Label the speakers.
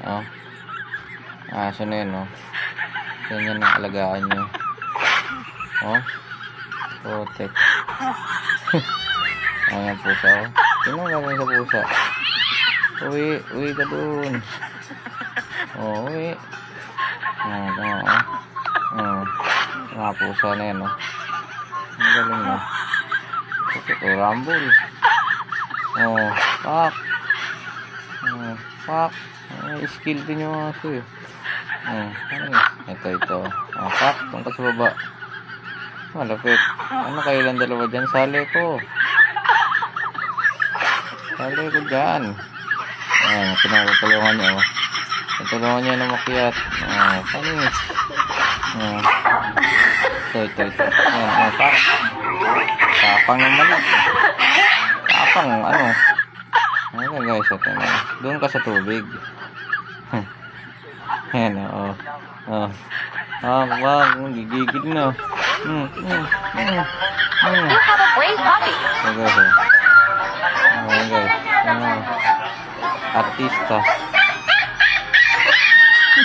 Speaker 1: Oh. Aso na yun, oh. Ganyan ang alagaan nyo. Oh. Protect. Ayan pusa, oh. Tingnan natin sa pusa. Uwi ka dun. Oh, uwi. Mga pusa na yan, oh. Ang galing, oh. Ito, rumble. Oh, pak. Pak. Skill din yung aso, eh. Ito. Pak, tungkol sa baba. Malapit. Ano kayo lang dalawa dyan? Sali ko dyan. Ayan, pinagpapalungan niya, oh. Tutulungan niya na makiat. Panis. Ito. Ayan, pak. Tapang naman, oh. Tapang, ano. Ayan, guys, ito na. Doon ka sa tubig. Ayan, oh. Wag, gigigil na.
Speaker 2: You have a great hobby.
Speaker 1: Ayan, guys. Artista.